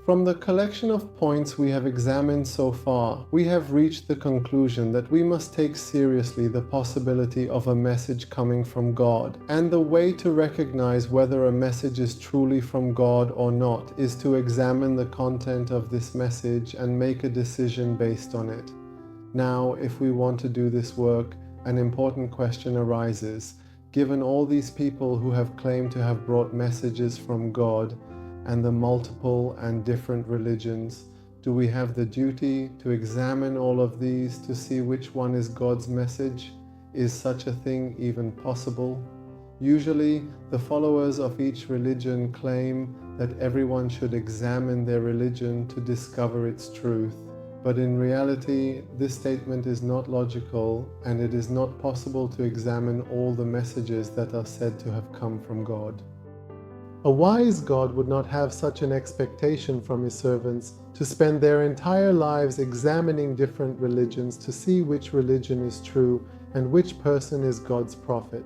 From the collection of points we have examined so far, we have reached the conclusion that we must take seriously the possibility of a message coming from God, and the way to recognize whether a message is truly from God or not is to examine the content of this message and make a decision based on it. Now, if we want to do this work, an important question arises. Given all these people who have claimed to have brought messages from God, and the multiple and different religions, do we have the duty to examine all of these to see which one is God's message? Is such a thing even possible? Usually, the followers of each religion claim that everyone should examine their religion to discover its truth. But in reality, this statement is not logical, and it is not possible to examine all the messages that are said to have come from God. A wise God would not have such an expectation from his servants to spend their entire lives examining different religions to see which religion is true and which person is God's prophet.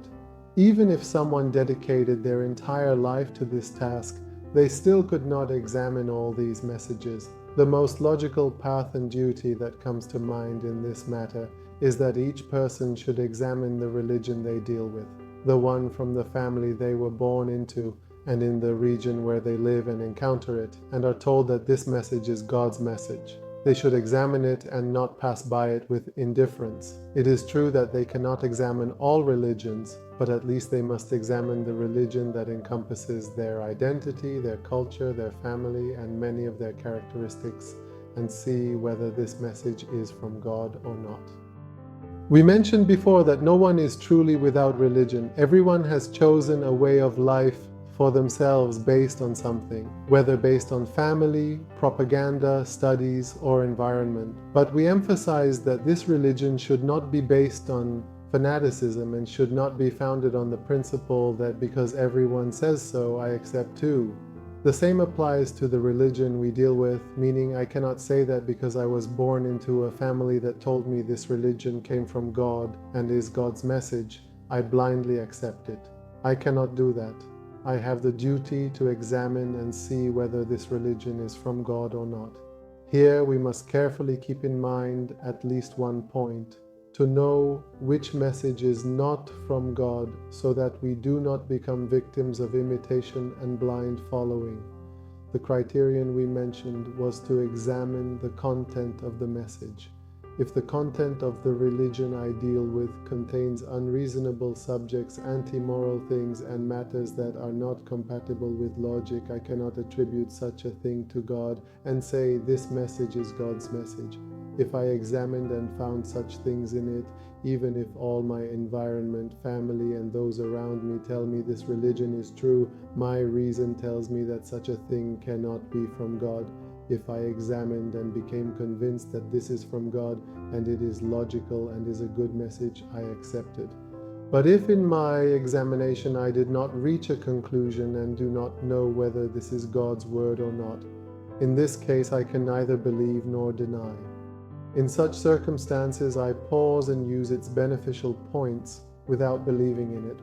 Even if someone dedicated their entire life to this task, they still could not examine all these messages. The most logical path and duty that comes to mind in this matter is that each person should examine the religion they deal with, the one from the family they were born into, and in the region where they live and encounter it, and are told that this message is God's message. They should examine it and not pass by it with indifference. It is true that they cannot examine all religions, but at least they must examine the religion that encompasses their identity, their culture, their family, and many of their characteristics, and see whether this message is from God or not. We mentioned before that no one is truly without religion. Everyone has chosen a way of life for themselves based on something, whether based on family, propaganda, studies, or environment. But we emphasize that this religion should not be based on fanaticism and should not be founded on the principle that because everyone says so, I accept too. The same applies to the religion we deal with, meaning I cannot say that because I was born into a family that told me this religion came from God and is God's message, I blindly accept it. I cannot do that. I have the duty to examine and see whether this religion is from God or not. Here we must carefully keep in mind at least one point: to know which message is not from God so that we do not become victims of imitation and blind following. The criterion we mentioned was to examine the content of the message. If the content of the religion I deal with contains unreasonable subjects, anti-moral things, and matters that are not compatible with logic, I cannot attribute such a thing to God and say this message is God's message. If I examined and found such things in it, even if all my environment, family, and those around me tell me this religion is true, my reason tells me that such a thing cannot be from God. If I examined and became convinced that this is from God and it is logical and is a good message, I accept it. But if in my examination I did not reach a conclusion and do not know whether this is God's word or not, in this case I can neither believe nor deny. In such circumstances, I pause and use its beneficial points without believing in it.